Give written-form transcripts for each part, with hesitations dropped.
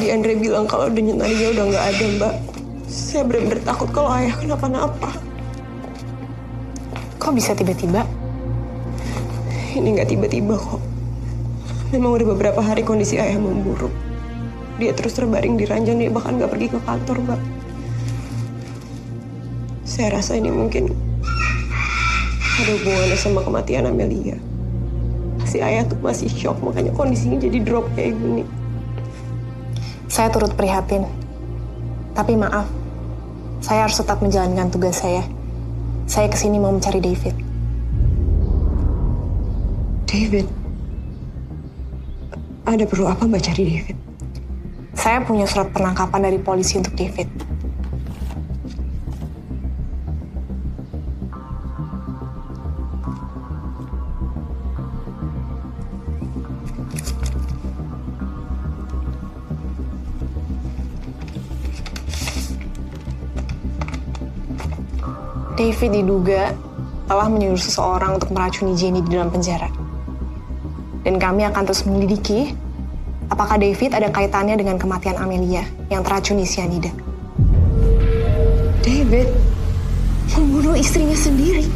tadi Andre bilang kalau denyut nadinya udah nggak ada, Mbak. Saya benar-benar takut kalau ayah kenapa-napa. Kok bisa tiba-tiba? Ini nggak tiba-tiba kok. Memang udah beberapa hari kondisi ayah memburuk. Dia terus terbaring di ranjang, dia bahkan nggak pergi ke kantor, Mbak. Saya rasa ini mungkin ada hubungannya sama kematian Amelia. Si ayah tuh masih shock, makanya kondisinya jadi drop kayak gini. Saya turut prihatin. Tapi maaf, saya harus tetap menjalankan tugas saya. Saya kesini mau mencari David. David? Ada perlu apa Mbak cari David? Saya punya surat penangkapan dari polisi untuk David. David diduga telah menyuruh seseorang untuk meracuni Jenny di dalam penjara. Dan kami akan terus menyelidiki apakah David ada kaitannya dengan kematian Amelia yang teracuni cyanida. David membunuh istrinya sendiri.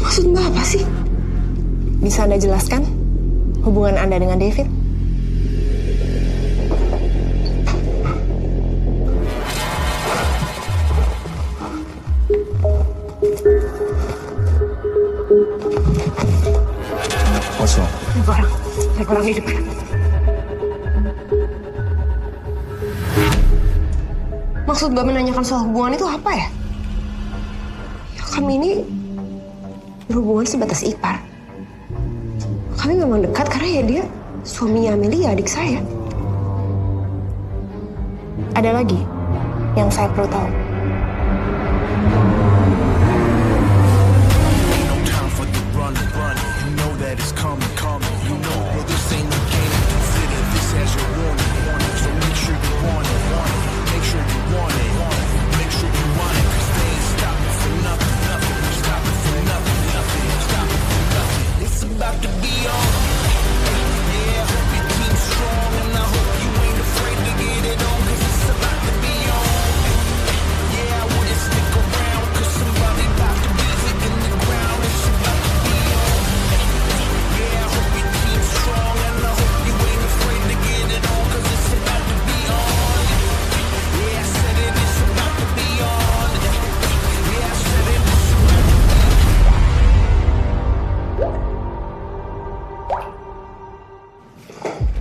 Maksud Mbak apa sih? Bisa Anda jelaskan hubungan Anda dengan David? Kosong. Orang di depan. Maksud Mbak menanyakan soal hubungan itu apa ya? Ya kami ini berhubungan sebatas ipar. Kami memang dekat karena ya dia suaminya Amelia, adik saya. Ada lagi yang saya perlu tahu.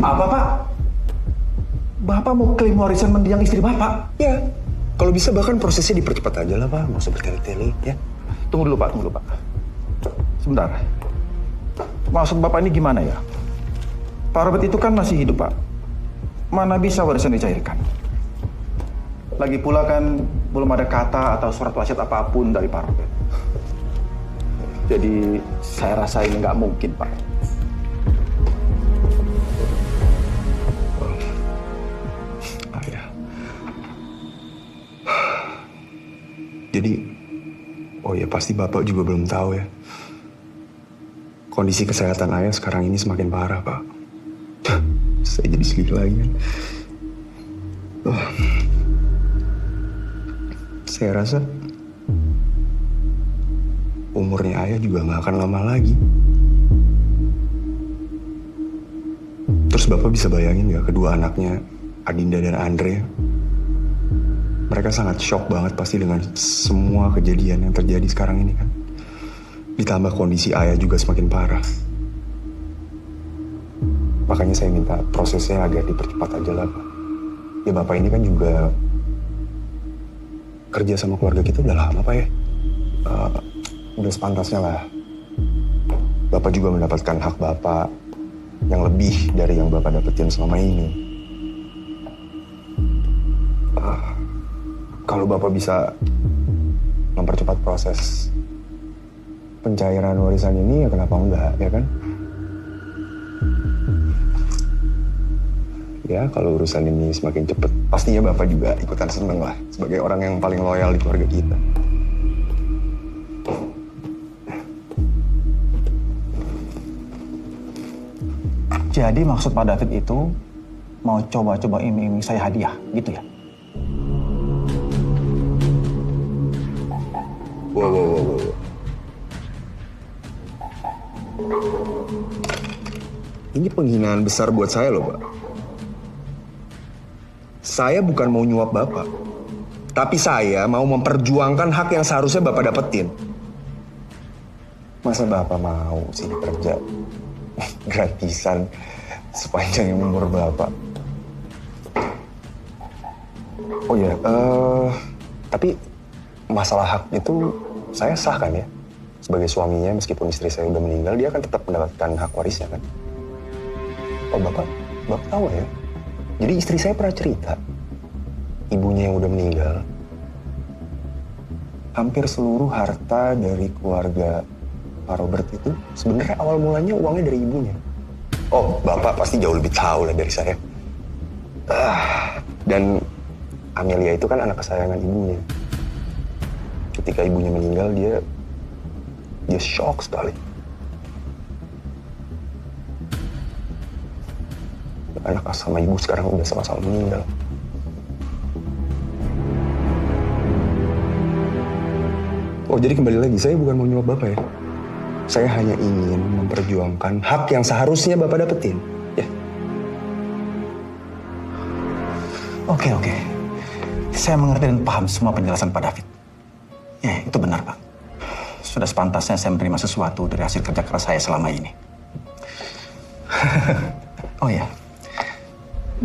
Apa, Pak? Bapak mau klaim warisan mendiang istri Bapak? Ya, kalau bisa bahkan prosesnya dipercepat aja lah, Pak. Nggak usah bertele-tele, ya. Tunggu dulu, Pak. Sebentar. Maksud Bapak ini gimana ya? Pak Robert itu kan masih hidup, Pak. Mana bisa warisan dicairkan? Lagi pula kan belum ada kata atau surat wasiat apapun dari Pak Robert. Jadi saya rasa ini nggak mungkin, Pak. Jadi, oh ya pasti Bapak juga belum tahu ya. Kondisi kesehatan ayah sekarang ini semakin parah, Pak. Saya jadi sedih lagi kan. Saya rasa umurnya ayah juga nggak akan lama lagi. Terus Bapak bisa bayangin nggak kedua anaknya, Adinda dan Andre? Mereka sangat shock banget pasti dengan semua kejadian yang terjadi sekarang ini kan. Ditambah kondisi ayah juga semakin parah. Makanya saya minta prosesnya agak dipercepat aja lah, Pak. Ya Bapak ini kan juga kerja sama keluarga kita udah lama, Pak ya. Udah sepantasnya lah. Bapak juga mendapatkan hak Bapak yang lebih dari yang Bapak dapetin selama ini. Kalau Bapak bisa mempercepat proses pencairan warisan ini, ya kenapa enggak, ya kan? Ya, kalau urusan ini semakin cepat, pastinya Bapak juga ikutan seneng lah, sebagai orang yang paling loyal di keluarga kita. Jadi maksud Pak David itu mau coba-coba iming-iming saya hadiah, gitu ya? Wow. Ini penghinaan besar buat saya loh, Pak. Saya bukan mau nyuap Bapak. Tapi saya mau memperjuangkan hak yang seharusnya Bapak dapetin. Masa Bapak mau sini kerja gratisan sepanjang umur Bapak? Oh iya, tapi masalah hak itu saya sah kan ya? Sebagai suaminya, meskipun istri saya udah meninggal, dia akan tetap mendapatkan hak warisnya kan? Oh Bapak tahu ya? Jadi istri saya pernah cerita, ibunya yang udah meninggal, hampir seluruh harta dari keluarga Pak Robert itu sebenarnya awal mulanya uangnya dari ibunya. Oh, Bapak pasti jauh lebih tahu lah dari saya. Dan Amelia itu kan anak kesayangan ibunya. Ketika ibunya meninggal, dia shock sekali. Anak sama ibu sekarang udah sama-sama meninggal. Oh, jadi kembali lagi, saya bukan mau nyuap Bapak ya. Saya hanya ingin memperjuangkan hak yang seharusnya Bapak dapetin. Ya. Oke. Saya mengerti dan paham semua penjelasan Pak David. Ya, itu benar, Pak. Sudah sepantasnya saya menerima sesuatu dari hasil kerja keras saya selama ini. Oh ya,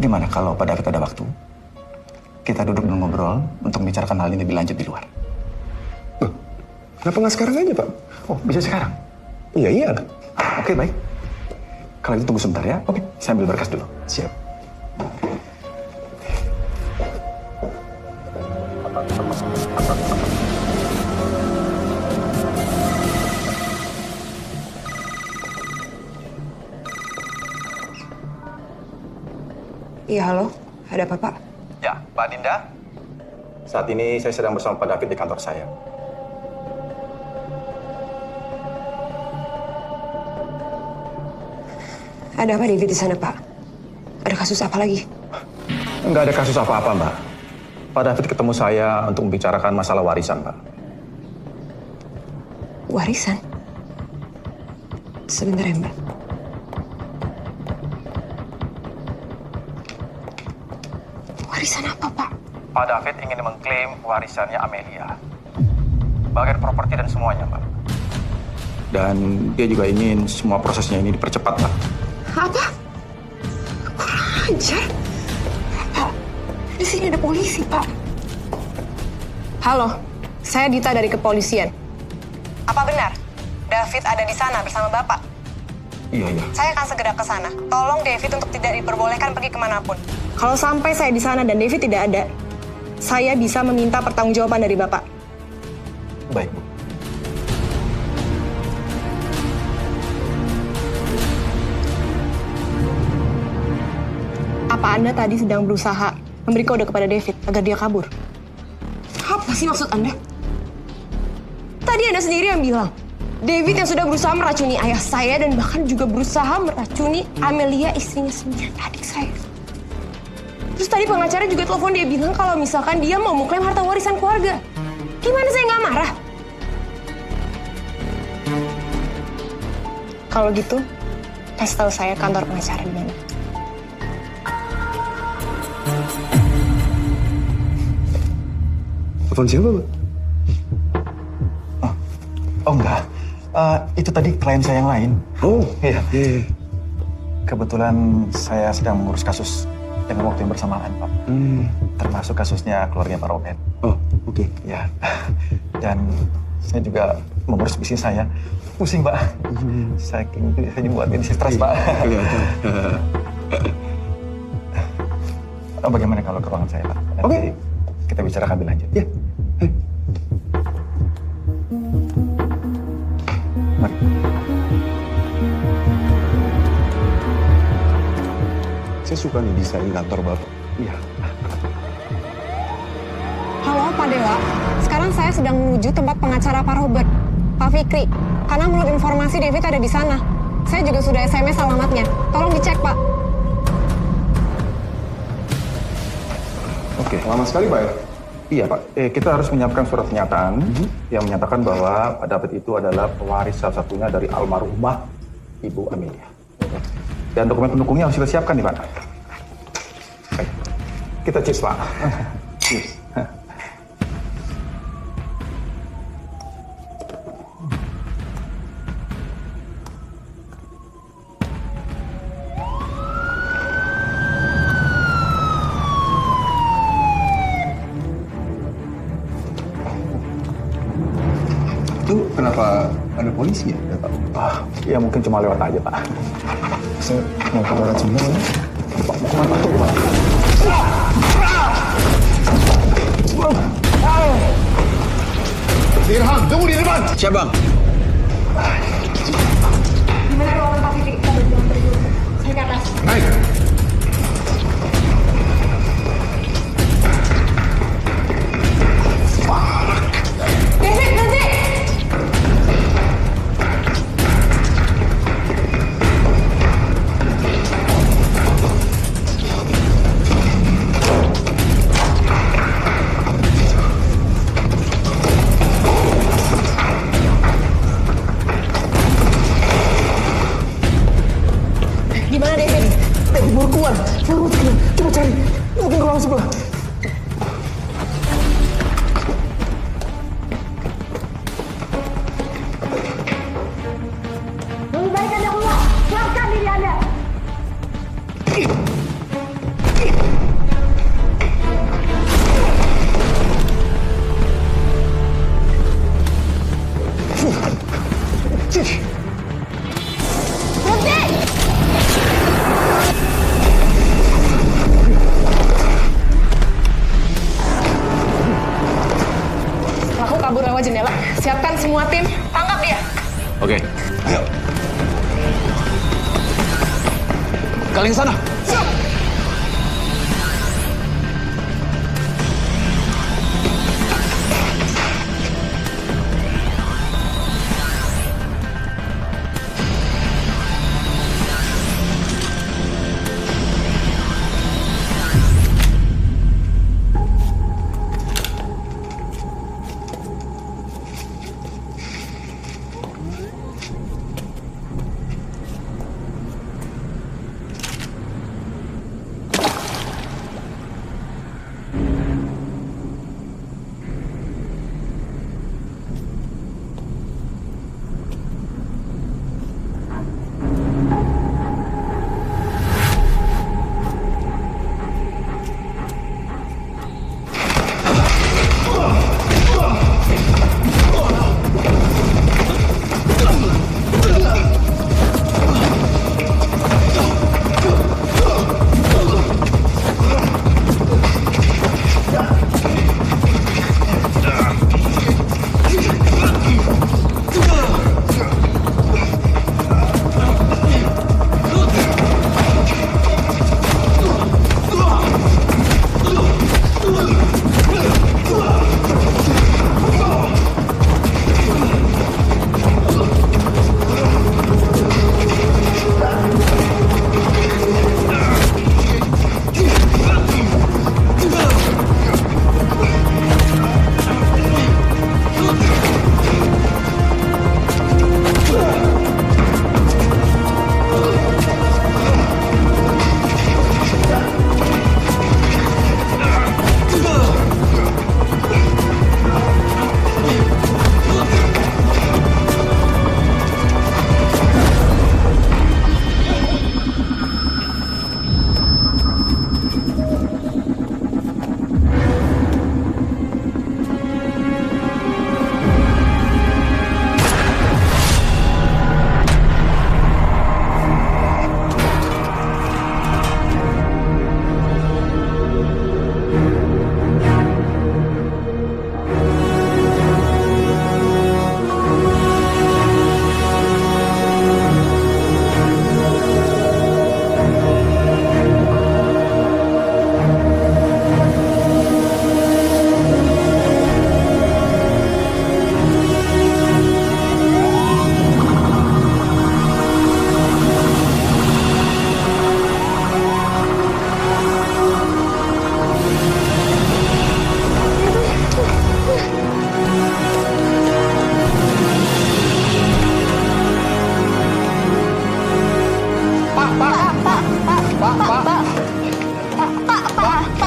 gimana kalau Pak David ada waktu? Kita duduk dan ngobrol untuk membicarakan hal ini lebih lanjut di luar. Kenapa nggak sekarang aja, Pak? Oh, bisa sekarang? Iya. Oke, baik. Kalau itu tunggu sebentar ya. Oke, saya ambil berkas dulu. Siap. Iya, halo. Ada apa, Pak? Ya, Mbak Dinda. Saat ini saya sedang bersama Pak David di kantor saya. Ada apa David di sana, Pak? Ada kasus apa lagi? Nggak ada kasus apa-apa, Mbak. Pak David ketemu saya untuk membicarakan masalah warisan, Mbak. Warisan? Sebentar ya, Mbak. Warisan apa, Pak? Pak David ingin mengklaim warisannya Amelia. Bagian properti dan semuanya, Mbak. Dan dia juga ingin semua prosesnya ini dipercepat, Pak. Apa? Kurang ajar. Pak, di sini ada polisi, Pak. Halo, saya Dita dari kepolisian. Apa benar David ada di sana bersama Bapak? Iya. Saya akan segera ke sana. Tolong David untuk tidak diperbolehkan pergi kemanapun. Kalau sampai saya di sana dan David tidak ada, saya bisa meminta pertanggungjawaban dari Bapak. Baik, Bu. Apa Anda tadi sedang berusaha memberi kode kepada David agar dia kabur? Apa sih maksud Anda? Tadi Anda sendiri yang bilang, David yang sudah berusaha meracuni ayah saya dan bahkan juga berusaha meracuni Amelia, istrinya sendiri, adik saya. Terus tadi pengacara juga telepon, dia bilang kalau misalkan dia mau mengklaim harta warisan keluarga. Gimana saya nggak marah? Kalau gitu, kasih tahu saya kantor pengacara di mana. Telepon siapa, Pak? Oh, enggak. Itu tadi klien saya yang lain. Oh, Iya. iya. Kebetulan saya sedang mengurus kasus dengan waktu yang bersamaan, Pak. Termasuk kasusnya keluarga Pak Robert. Oh, oke. Ya. Dan saya juga mengurus bisnis saya. Pusing, Pak. Saking itu saya buat ini stres, Pak. Kelihatan. Bagaimana kalau ke ruangan saya, Pak? Nanti Oke. kita bicarakan lebih lanjut. Ya. Mari. Saya suka nih desain kantor Bapak. Iya. Halo, Pak Dewa. Sekarang saya sedang menuju tempat pengacara Pak Robert, Pak Fikri. Karena menurut informasi David ada di sana. Saya juga sudah SMS alamatnya. Tolong dicek, Pak. Oke. Lama sekali, Pak ya? Iya, Pak. Kita harus menyiapkan surat pernyataan yang menyatakan bahwa Pak David itu adalah pewaris satu-satunya dari almarhumah Ibu Amelia. Dan dokumen pendukungnya harus kita siapkan nih, Pak. Baik. Kita cheers, Pak. Cheers. Itu kenapa ada polisi ya? Pak? Ya mungkin cuma lewat aja, Pak. Saya mau ke barat sebentar ya. Pak, mau kemana tuh, Pak? Irham, tunggu di depan! Siap, Bang. Gimana ruangan Pak Fikri? Kita berjuang berdua. Saya ke atas. Naik! David, berhenti! Gimana, David? David baru keluar. Coba cari. Mungkin ruang sebelah. Lebih baik Anda keluar. Keluarkan diri Anda. Pelaku kabur lewat jendela. Siapkan semua tim. Tangkap dia. Oke, ayo. Kalian sana.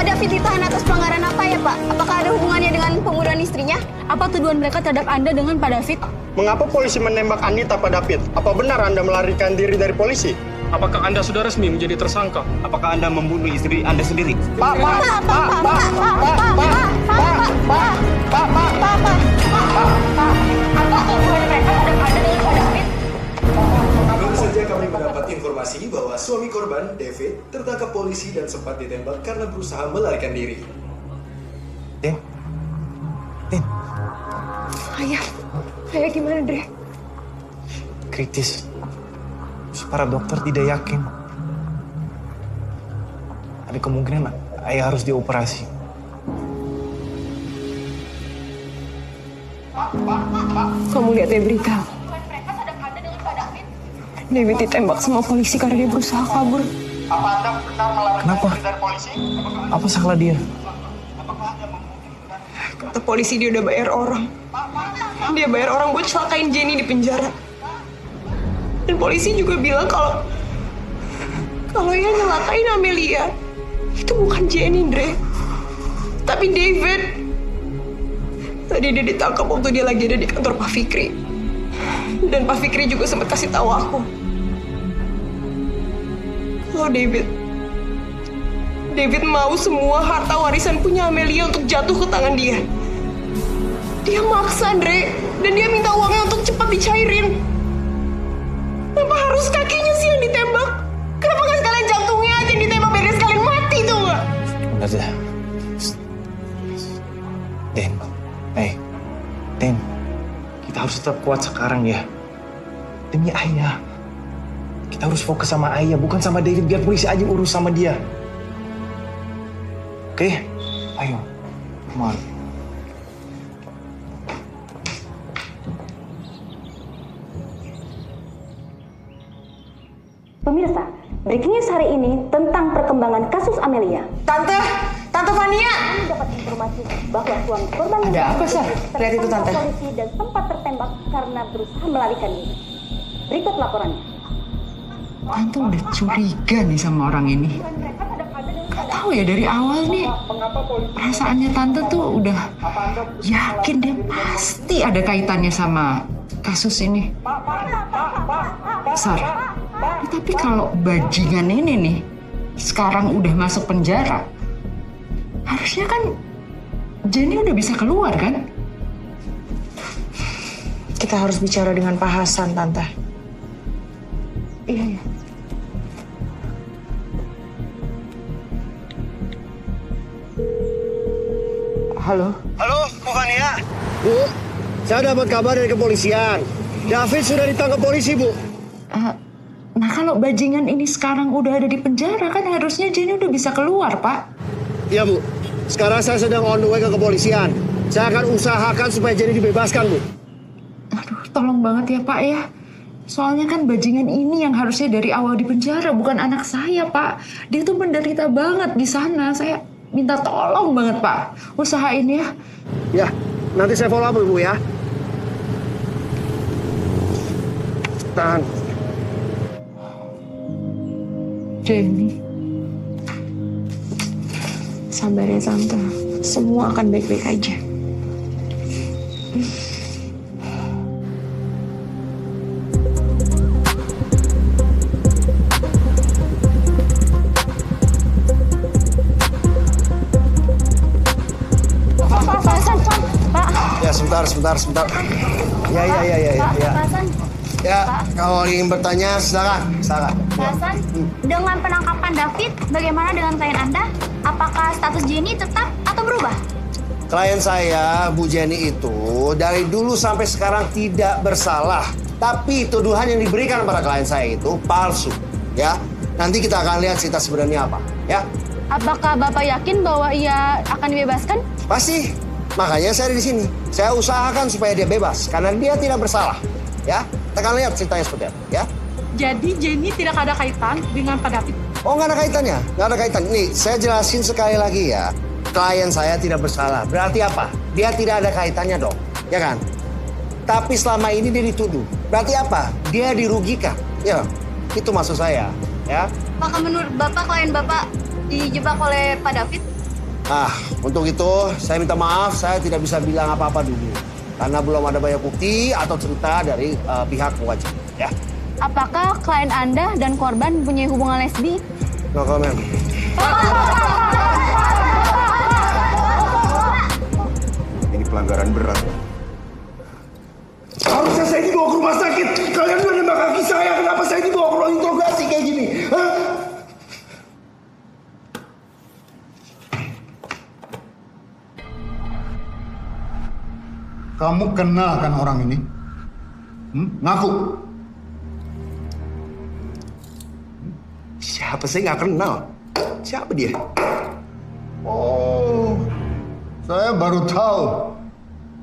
Pak David ditahan atas pelanggaran apa ya, Pak? Apakah ada hubungannya dengan pembunuhan istrinya? Apa tuduhan mereka terhadap Anda dengan Pak David? Mengapa polisi menembak Anita, Pak David? Apa benar Anda melarikan diri dari polisi? Apakah Anda sudah resmi menjadi tersangka? Apakah Anda membunuh istri Anda sendiri? Pak. Apa tuduhan mereka terhadap Anda dengan Pak David? Baru saja kami mendapat informasi bahwa suami korban, David, tertangkap polisi dan sempat ditembak karena berusaha melarikan diri. Tin. Ayah gimana, Dre? Kritis. Para dokter tidak yakin. Ada kemungkinan ayah harus dioperasi. Kamu lihat ya berita? David ditembak sama polisi karena dia berusaha kabur. Apa Anda benar melarikan Kenapa? diri dari polisi? Apa salah dia? Kata polisi dia udah bayar orang. Dia bayar orang buat celakain Jenny di penjara. Dan polisi juga bilang kalau yang nyelakain Amelia itu bukan Jenny, Dre, tapi David. Tadi dia ditangkap waktu dia lagi ada di kantor Pak Fikri. Dan Pak Fikri juga sempat kasih tahu aku kalau David mau semua harta warisan punya Amelia untuk jatuh ke tangan dia. Dia maksa, Dre, dan dia minta uangnya untuk cepat dicairin. Kenapa harus kakinya sih yang ditembak? Kenapa nggak sekalian jantungnya aja yang ditembak biar dia sekalian mati tuh nggak? Udah. Den, kita harus tetap kuat sekarang ya. Demi ayah. Kita harus fokus sama ayah, bukan sama David. Biar polisi aja urus sama dia. Oke? Ayo. Come on. Pemirsa, breaking news hari ini tentang perkembangan kasus Amelia. Tante Fania. Kami dapat informasi bahwa suami korban Ada apa, Sar? Lihat itu, Tante. polisi dan sempat tertembak karena berusaha melarikan diri. Berikut laporannya. Tante udah curiga nih sama orang ini. Gak tahu ya, dari awal nih perasaannya Tante tuh udah yakin dia pasti ada kaitannya sama kasus ini. Sar, tapi kalau bajingan ini nih sekarang udah masuk penjara, harusnya kan Jenny udah bisa keluar kan? Kita harus bicara dengan Pak Hasan, Tante. Iya. Halo? Halo, Bu Fania. Bu, saya dapat kabar dari kepolisian. David sudah ditangkap polisi, Bu. Nah kalau bajingan ini sekarang udah ada di penjara kan harusnya Jenny udah bisa keluar, Pak. Iya, Bu. Sekarang saya sedang on the way ke kepolisian. Saya akan usahakan supaya Jenny dibebaskan, Bu. Aduh, tolong banget ya, Pak ya. Soalnya kan bajingan ini yang harusnya dari awal di penjara, bukan anak saya, Pak. Dia tuh menderita banget di sana. Saya minta tolong banget, Pak. Usahain ya. Ya, nanti saya follow up, Bu ya. Tahan. Jenny. Sabar ya, Tante. Semua akan baik-baik aja. Sebentar. Ya. Ya, kalau ingin bertanya, silakan. Pak Hasan, dengan penangkapan David, bagaimana dengan klien Anda? Apakah status Jenny tetap atau berubah? Klien saya, Bu Jenny itu dari dulu sampai sekarang tidak bersalah. Tapi tuduhan yang diberikan pada klien saya itu palsu. Ya, nanti kita akan lihat cerita sebenarnya apa. Ya. Apakah Bapak yakin bahwa ia akan dibebaskan? Pasti. Makanya saya ada di sini. Saya usahakan supaya dia bebas karena dia tidak bersalah. Ya, kita akan lihat ceritanya seperti apa. Ya. Jadi Jenny tidak ada kaitan dengan Pak David? Oh, nggak ada kaitannya. Nggak ada kaitan. Nih, saya jelasin sekali lagi ya. Klien saya tidak bersalah. Berarti apa? Dia tidak ada kaitannya dong. Ya kan? Tapi selama ini dia dituduh. Berarti apa? Dia dirugikan. Ya, itu maksud saya. Ya. Apakah menurut Bapak klien Bapak dijebak oleh Pak David? Untuk itu saya minta maaf, saya tidak bisa bilang apa-apa dulu. Karena belum ada banyak bukti atau cerita dari pihak wajib. Ya. Apakah klien Anda dan korban mempunyai hubungan lesbi? No comment. Ini pelanggaran berat. Harusnya saya dibawa ke rumah sakit. Kalian udah nembak kaki saya. Kenapa saya dibawa ke ruang interogasi kayak gini? Hah? Kamu kenal kan orang ini? Ngaku. Siapa? Saya nggak kenal. Siapa dia? Oh, saya baru tahu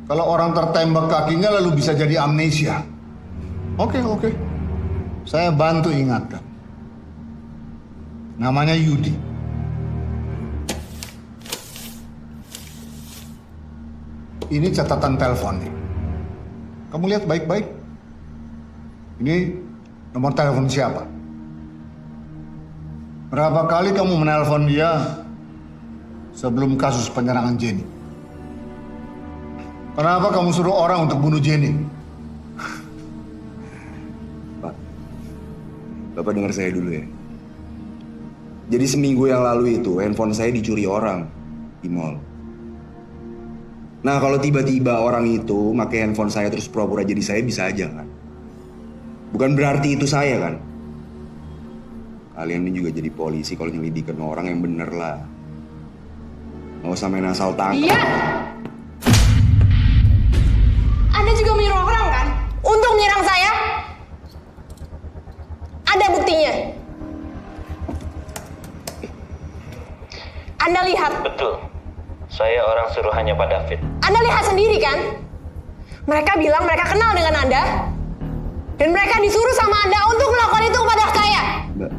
kalau orang tertembak kakinya lalu bisa jadi amnesia. Oke. Saya bantu ingatkan. Namanya Yudi. Ini catatan teleponnya. Kamu lihat baik-baik. Ini nomor telepon siapa? Berapa kali kamu menelpon dia sebelum kasus penyerangan Jenny? Kenapa kamu suruh orang untuk bunuh Jenny? Pak, Bapak dengar saya dulu ya. Jadi seminggu yang lalu itu handphone saya dicuri orang di mall. Nah kalau tiba-tiba orang itu pakai handphone saya terus pura-pura jadi saya, bisa aja kan? Bukan berarti itu saya kan? Kalian ini juga jadi polisi kalau nyelidikin orang yang bener lah. Nggak usah main asal tangkap. Iya. Anda juga menyuruh orang kan? Untuk menyerang saya? Ada buktinya. Anda lihat. Betul. Saya orang suruhannya Pak David. Anda lihat sendiri kan? Mereka bilang mereka kenal dengan Anda. Dan mereka disuruh sama Anda untuk melakukan itu kepada saya. Mbak,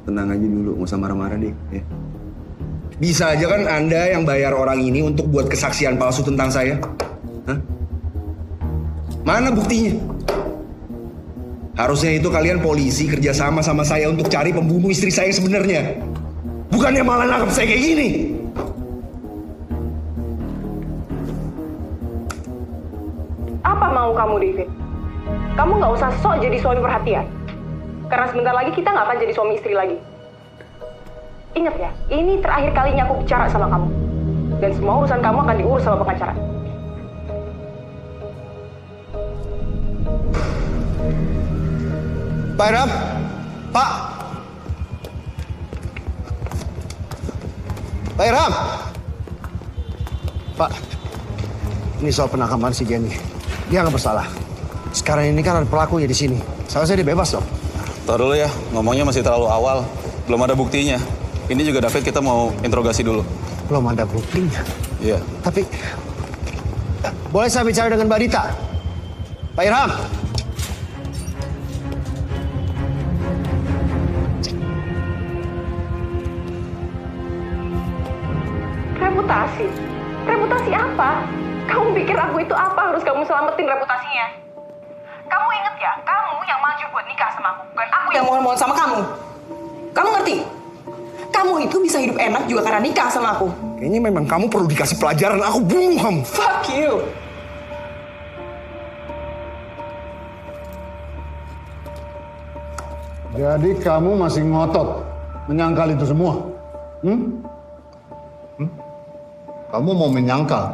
tenang aja dulu, nggak usah marah-marah deh. Ya. Bisa aja kan Anda yang bayar orang ini untuk buat kesaksian palsu tentang saya? Hah? Mana buktinya? Harusnya itu kalian polisi kerjasama sama saya untuk cari pembunuh istri saya sebenarnya. Bukannya malah nangkep saya kayak gini. Apa mau kamu, David? Kamu nggak usah sok jadi suami perhatian. Karena sebentar lagi kita nggak akan jadi suami istri lagi. Ingat ya, ini terakhir kalinya aku bicara sama kamu. Dan semua urusan kamu akan diurus sama pengacara. Pak Iram, Pak. Pak Iram. Pak, ini soal penangkapan si Jenny. Dia nggak bersalah. Sekarang ini kan ada pelakunya di sini. Seharusnya dia bebas dong. Tahan dulu ya, ngomongnya masih terlalu awal. Belum ada buktinya. Ini juga David kita mau interogasi dulu. Belum ada buktinya? Iya. Tapi, boleh saya bicara dengan Mbak Dita? Pak Irham. Reputasi? Reputasi apa? Kamu pikir aku itu apa harus kamu selamatin reputasinya? Kamu inget ya, kamu yang maju buat nikah sama aku, bukan aku yang mohon-mohon sama kamu. Kamu ngerti? Kamu itu bisa hidup enak juga karena nikah sama aku. Kayaknya memang kamu perlu dikasih pelajaran. Aku bunuh kamu. Fuck you. Jadi kamu masih ngotot menyangkal itu semua? Kamu mau menyangkal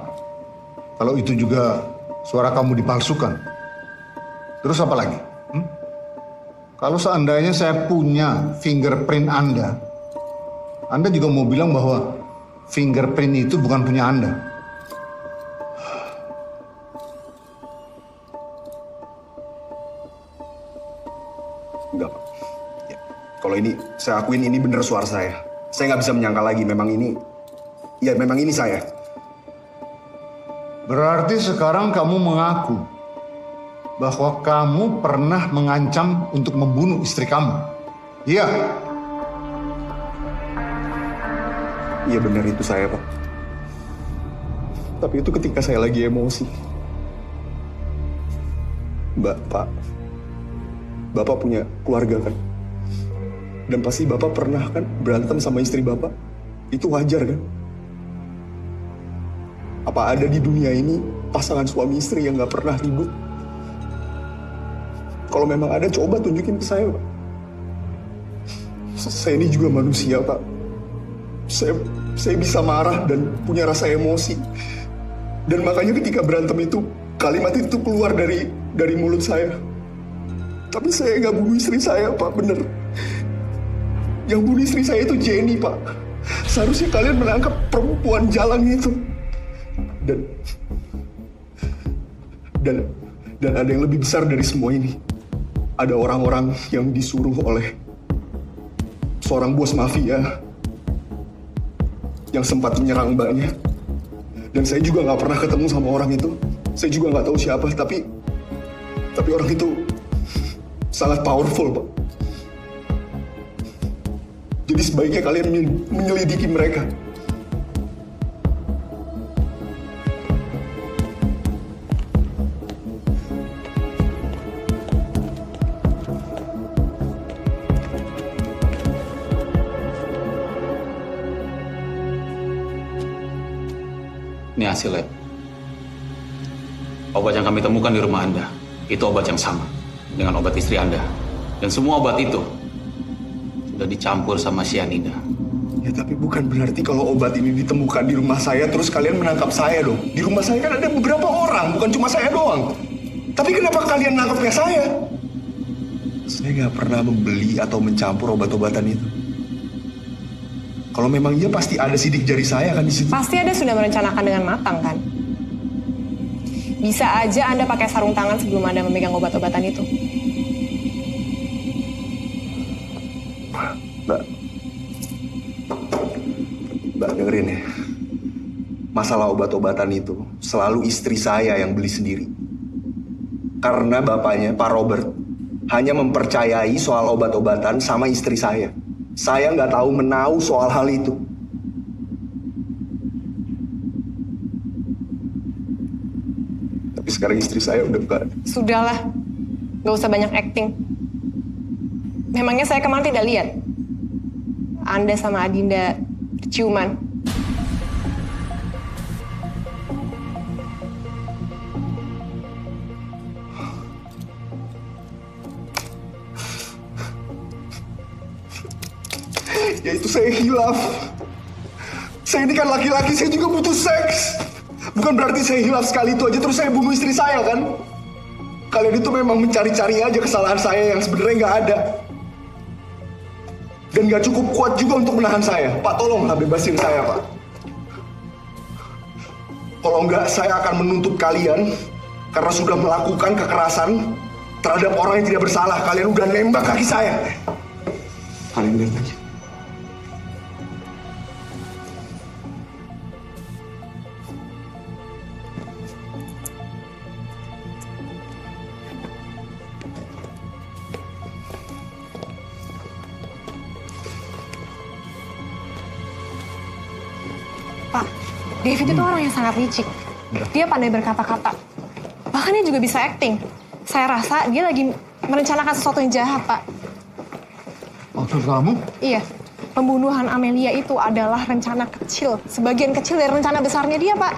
kalau itu juga suara kamu dipalsukan? Terus apa lagi? Kalau seandainya saya punya fingerprint Anda juga mau bilang bahwa fingerprint itu bukan punya Anda? Enggak, Pak. Ya. Kalau ini, saya akuin ini bener suara saya. Saya nggak bisa menyangkal lagi, memang ini saya. Berarti sekarang kamu mengaku bahwa kamu pernah mengancam untuk membunuh istri kamu. Iya. Iya benar itu saya, Pak. Tapi itu ketika saya lagi emosi. Pak, Bapak punya keluarga kan? Dan pasti Bapak pernah kan berantem sama istri Bapak? Itu wajar kan? Apa ada di dunia ini pasangan suami istri yang gak pernah ribut? Kalau memang ada, coba tunjukin ke saya, Pak. Saya ini juga manusia, Pak. Saya bisa marah dan punya rasa emosi. Dan makanya ketika berantem itu, kalimat itu keluar dari mulut saya. Tapi saya nggak bunuh istri saya, Pak, bener. Yang bunuh istri saya itu Jenny, Pak. Seharusnya kalian menangkap perempuan jalang itu. Dan ada yang lebih besar dari semua ini. Ada orang-orang yang disuruh oleh seorang bos mafia yang sempat menyerang mbaknya. Dan saya juga nggak pernah ketemu sama orang itu. Saya juga nggak tahu siapa, tapi orang itu sangat powerful, Pak. Jadi sebaiknya kalian menyelidiki mereka. Ini hasilnya. Obat yang kami temukan di rumah Anda, itu obat yang sama dengan obat istri Anda. Dan semua obat itu sudah dicampur sama cyanida. Ya tapi bukan berarti kalau obat ini ditemukan di rumah saya terus kalian menangkap saya dong. Di rumah saya kan ada beberapa orang, bukan cuma saya doang. Tapi kenapa kalian nangkapnya saya? Saya nggak pernah membeli atau mencampur obat-obatan itu. Kalau memang iya pasti ada sidik jari saya kan di situ. Pasti Anda sudah merencanakan dengan matang kan? Bisa aja Anda pakai sarung tangan sebelum Anda memegang obat-obatan itu. Mbak dengerin ya. Masalah obat-obatan itu selalu istri saya yang beli sendiri. Karena bapaknya, Pak Robert, hanya mempercayai soal obat-obatan sama istri saya. Saya nggak tahu menau soal hal itu. Tapi sekarang istri saya udah bukan. Sudahlah, nggak usah banyak acting. Memangnya saya kemarin tidak lihat Anda sama Adinda ciuman. Ya itu saya hilaf. Saya ini kan laki-laki, saya juga butuh seks. Bukan berarti saya hilaf sekali itu aja terus saya bunuh istri saya kan? Kalian itu memang mencari-cari aja kesalahan saya yang sebenarnya nggak ada. Dan nggak cukup kuat juga untuk menahan saya. Pak, tolonglah bebasin saya, Pak. Kalau nggak, saya akan menuntut kalian karena sudah melakukan kekerasan terhadap orang yang tidak bersalah. Kalian udah nembak kaki saya. Kalian lihat aja. Pak, David itu orang yang sangat licik. Dia pandai berkata-kata. Bahkan dia juga bisa acting. Saya rasa dia lagi merencanakan sesuatu yang jahat, Pak. Maksud kamu? Iya, pembunuhan Amelia itu adalah rencana kecil. Sebagian kecil dari rencana besarnya dia, Pak.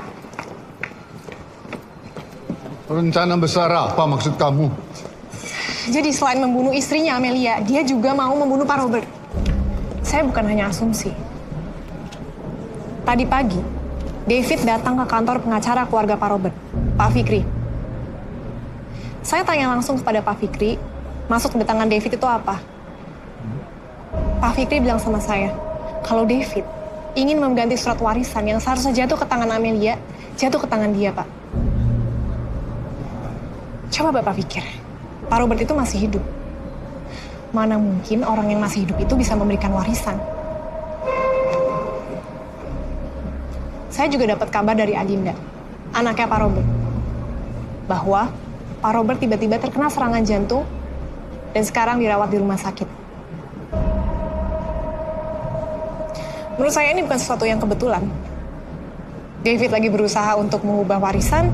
Rencana besar apa maksud kamu? Jadi selain membunuh istrinya Amelia, dia juga mau membunuh Pak Robert. Saya bukan hanya asumsi. Tadi pagi, David datang ke kantor pengacara keluarga Pak Robert, Pak Fikri. Saya tanya langsung kepada Pak Fikri, maksud kedatangan David itu apa? Pak Fikri bilang sama saya, kalau David ingin mengganti surat warisan yang seharusnya jatuh ke tangan Amelia, jatuh ke tangan dia, Pak. Coba Bapak pikir, Pak Robert itu masih hidup. Mana mungkin orang yang masih hidup itu bisa memberikan warisan? Saya juga dapat kabar dari Adinda, anaknya Pak Robert, bahwa Pak Robert tiba-tiba terkena serangan jantung dan sekarang dirawat di rumah sakit. Menurut saya ini bukan sesuatu yang kebetulan. David lagi berusaha untuk mengubah warisan,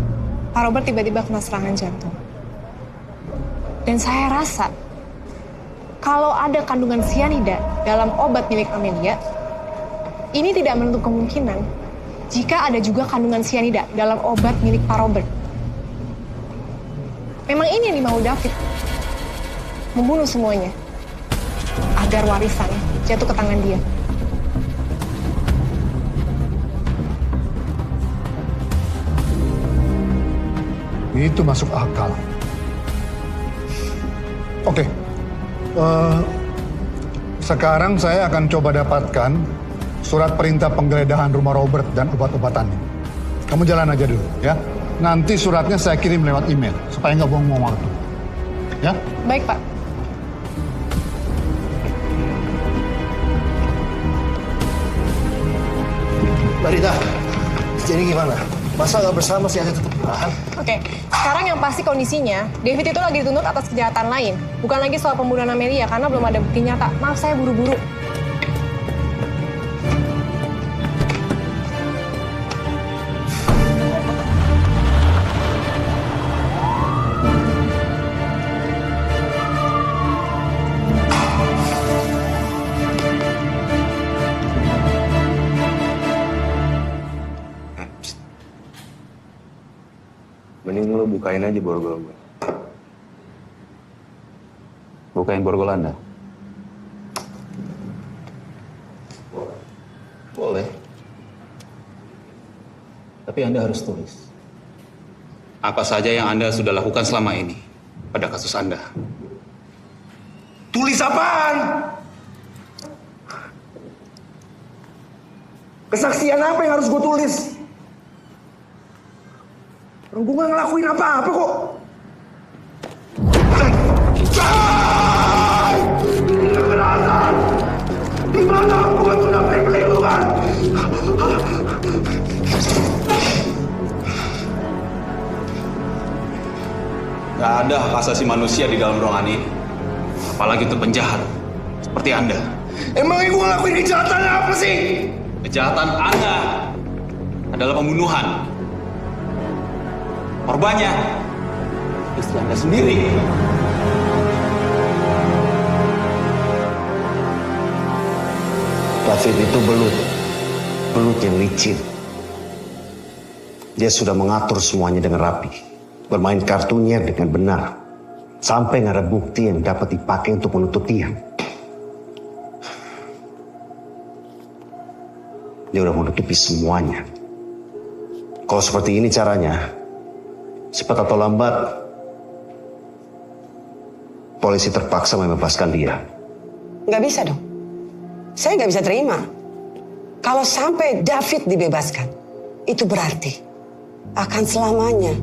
Pak Robert tiba-tiba kena serangan jantung. Dan saya rasa, kalau ada kandungan cyanida dalam obat milik Amelia, ini tidak menutup kemungkinan jika ada juga kandungan sianida dalam obat milik Pak Robert. Memang ini yang dimau David. Membunuh semuanya. Agar warisan jatuh ke tangan dia. Itu masuk akal. Oke. Sekarang saya akan coba dapatkan surat perintah penggeledahan rumah Robert dan obat-obatannya. Kamu jalan aja dulu, ya. Nanti suratnya saya kirim lewat email, supaya nggak buang-buang waktu. Ya? Baik, Pak. Mbak Rita, jadi gimana? Masa nggak bersama sih ada tetap tahan? Oke, sekarang yang pasti kondisinya, David itu lagi dituntut atas kejahatan lain. Bukan lagi soal pembunuhan Amelia, karena belum ada bukti nyata. Maaf, saya buru-buru. Mending lu bukain aja borgol gue. Bukain borgol Anda? Boleh. Tapi Anda harus tulis. Apa saja yang Anda sudah lakukan selama ini pada kasus Anda. Tulis apaan? Kesaksian apa yang harus gue tulis? Orang gue gak ngelakuin apa-apa kok. Kekerasan! Di mana gue sudah beri perlindungan? Gak ada hak asasi manusia di dalam ruangan ini. Apalagi untuk penjahat seperti Anda. Emangnya gue ngelakuin kejahatan apa sih? Kejahatan Anda adalah pembunuhan. Korbannya istri Anda sendiri. David itu belut yang licin. Dia sudah mengatur semuanya dengan rapi, bermain kartunya dengan benar, sampai nggak ada bukti yang dapat dipakai untuk menutup dia. Dia udah menutupi semuanya. Kalau seperti ini caranya, cepat atau lambat, polisi terpaksa membebaskan dia. Nggak bisa dong. Saya nggak bisa terima. Kalau sampai David dibebaskan, itu berarti akan selamanya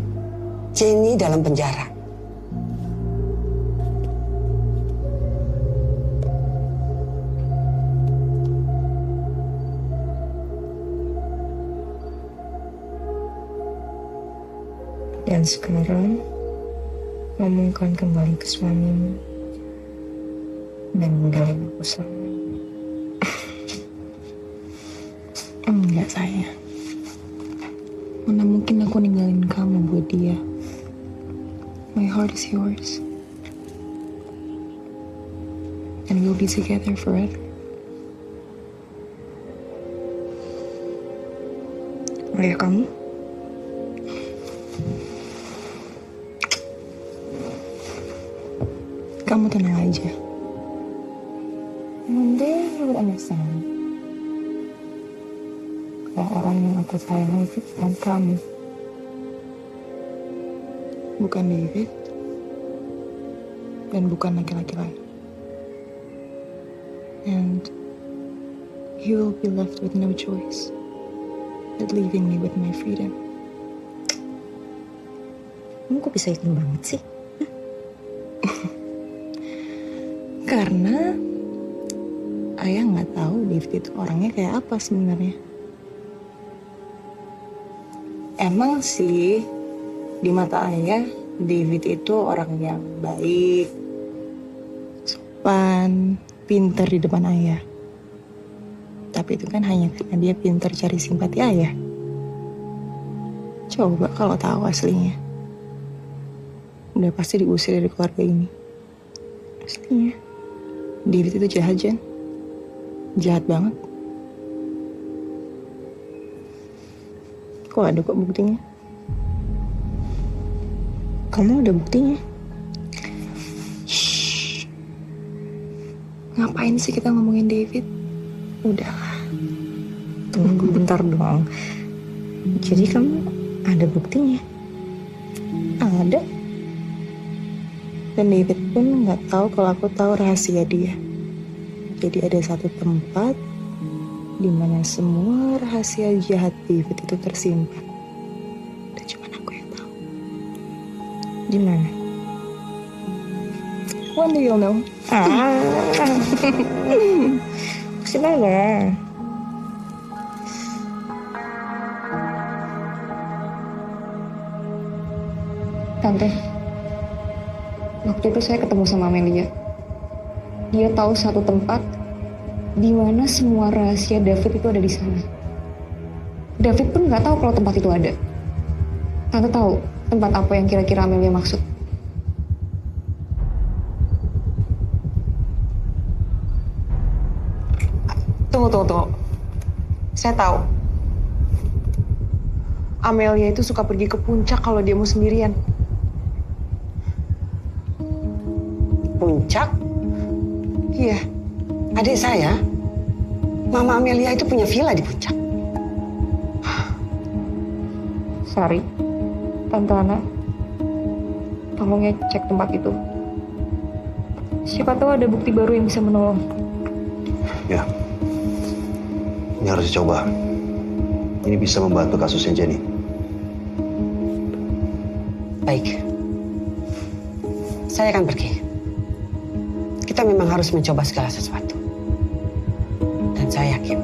Jenny dalam penjara. Dan sekarang, kamu akan kembali ke suamimu dan ninggalin aku selamanya. Enggak, sayang. Mana mungkin aku ninggalin kamu buat dia. My heart is yours. And we'll be together forever. Ayah kamu? Kamu tenang aja. One day you will understand. Kalau orang yang aku sayang itu bukan kamu. Bukan David. Dan bukan laki-laki lain. And he will be left with no choice but leaving me with my freedom. Kamu kok bisa yakin banget sih? Karena ayah nggak tahu David itu orangnya kayak apa sebenarnya. Emang sih di mata ayah David itu orang yang baik, sopan, pintar di depan ayah. Tapi itu kan hanya karena dia pintar cari simpati ayah. Coba kalau tahu aslinya, udah pasti diusir dari keluarga ini. Aslinya David itu jahat, Jen. Jahat banget. Kok ada kok buktinya? Kamu ada buktinya? Shh. Ngapain sih kita ngomongin David? Udahlah. Tunggu bentar dong. Jadi kamu ada buktinya? Ada. Dan David pun nggak tahu kalau aku tahu rahasia dia. Jadi ada satu tempat di mana semua rahasia jahat David itu tersimpan. Dan cuma aku yang tahu. Di mana? When do you know? Sini lah. Tante, waktu itu saya ketemu sama Amelia. Dia tahu satu tempat di mana semua rahasia David itu ada di sana. David pun nggak tahu kalau tempat itu ada. Tante tahu tempat apa yang kira-kira Amelia maksud? Tunggu. Saya tahu. Amelia itu suka pergi ke puncak kalau dia mau sendirian. Puncak? Iya. Adik saya, Mama Amelia itu punya villa di puncak. Sari, Tante Ana, tolong ya cek tempat itu. Siapa tahu ada bukti baru yang bisa menolong. Ya, ini harus dicoba. Ini bisa membantu kasusnya Jenny. Baik, saya akan pergi. Kita memang harus mencoba segala sesuatu. Dan saya yakin,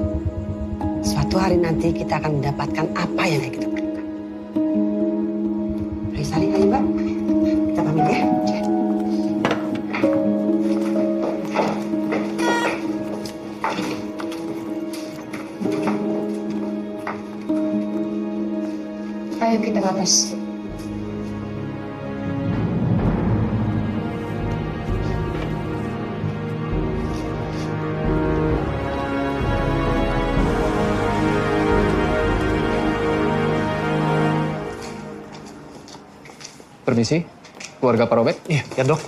suatu hari nanti kita akan mendapatkan apa yang kita perlukan. Ayo saling, ayo Mbak. Kita pamit ya. Ayo kita ke atas. Permisi, keluarga Pak Robert? Iya, ya dok.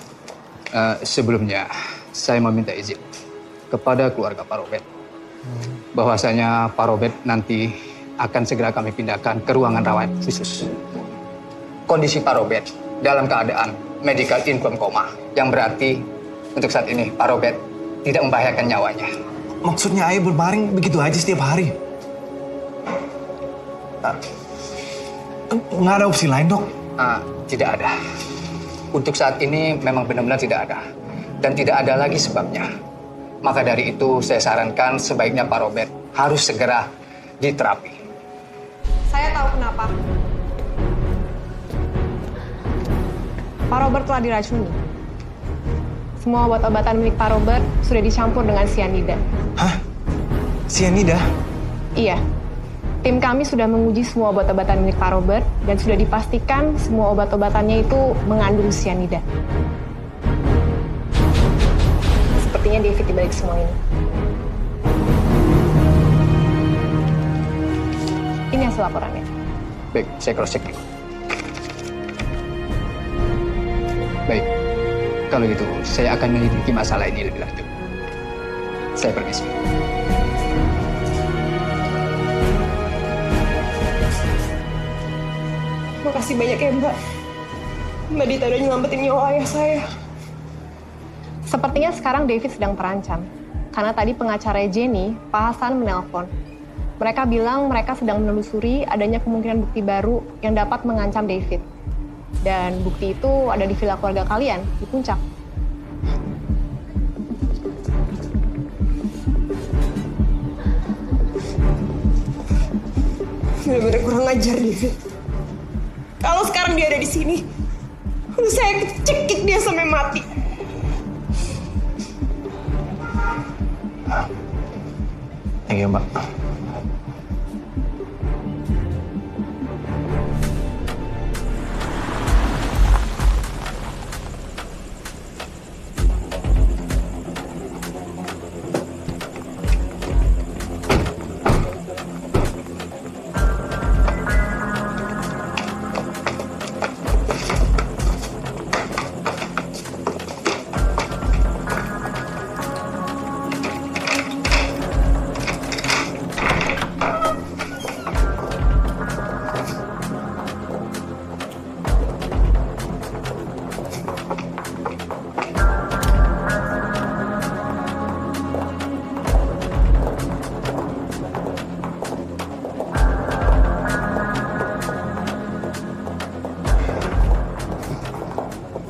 Sebelumnya, saya meminta izin kepada keluarga Pak Robert. Bahwasanya Pak Robert nanti akan segera kami pindahkan ke ruangan rawat khusus. Kondisi Pak Robert dalam keadaan medical infirm koma, yang berarti untuk saat ini Pak Robert tidak membahayakan nyawanya. Maksudnya ayah berbaring begitu aja setiap hari? Nggak ada opsi lain dok? Tidak ada. Untuk saat ini memang benar-benar tidak ada. Dan tidak ada lagi sebabnya. Maka dari itu saya sarankan sebaiknya Pak Robert harus segera diterapi. Saya tahu kenapa. Pak Robert telah diracuni. Semua obat-obatan milik Pak Robert sudah dicampur dengan cyanida. Hah? Cyanida? Iya. Tim kami sudah menguji semua obat-obatan milik Pak Robert dan sudah dipastikan semua obat-obatannya itu mengandung cyanida. Sepertinya David dibalik semua ini. Ini hasil laporannya. Baik, saya cross-check dulu. Baik, kalau gitu saya akan menyelidiki masalah ini lebih lanjut. Saya permisi. Makasih banyak ya Mbak. Mbak Dita udah nyelamatin nyawa ayah saya. Sepertinya sekarang David sedang terancam. Karena tadi pengacara Jenny, Pak Hasan menelpon. Mereka bilang mereka sedang menelusuri adanya kemungkinan bukti baru yang dapat mengancam David. Dan bukti itu ada di villa keluarga kalian, di puncak. Bener-bener kurang ajar David. Kalau sekarang dia ada di sini, saya cekik dia sampai mati. Thank you, Mbak.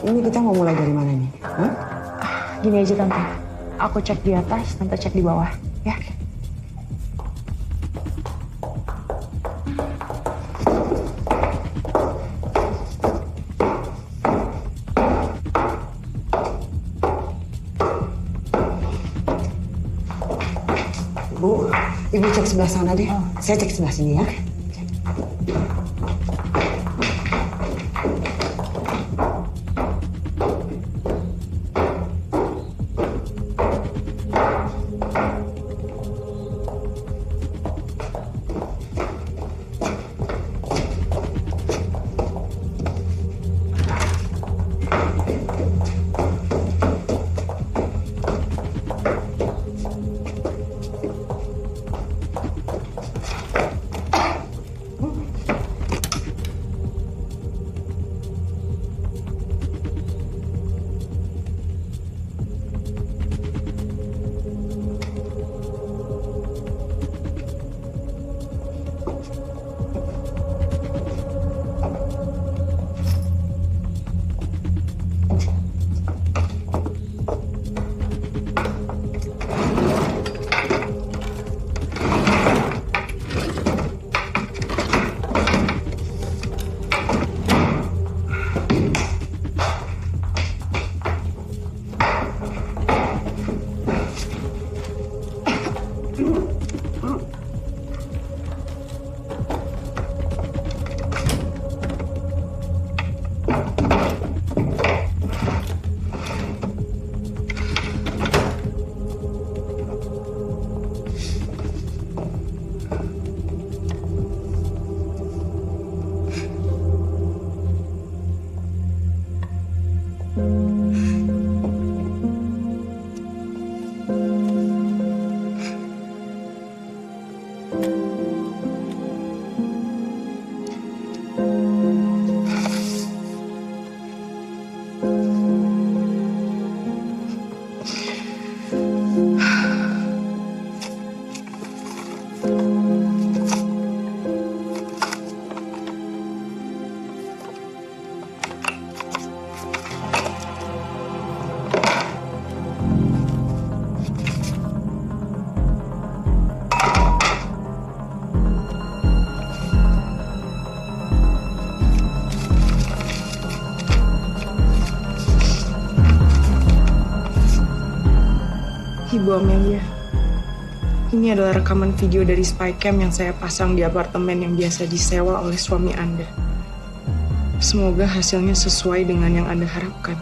Ini kita mau mulai dari mana nih? Hah? Gini aja Tante, aku cek di atas, Tante cek di bawah, ya. Bu, Ibu cek sebelah sana deh. Saya cek sebelah sini ya. Ibu Amelia, ini adalah rekaman video dari spycam yang saya pasang di apartemen yang biasa disewa oleh suami Anda. Semoga hasilnya sesuai dengan yang Anda harapkan.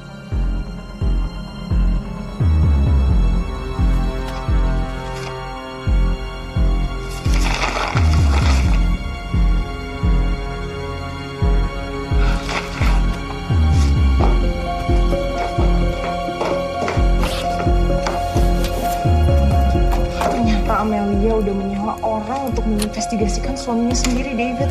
Amelia udah menyewa orang untuk menginvestigasikan suaminya sendiri, David.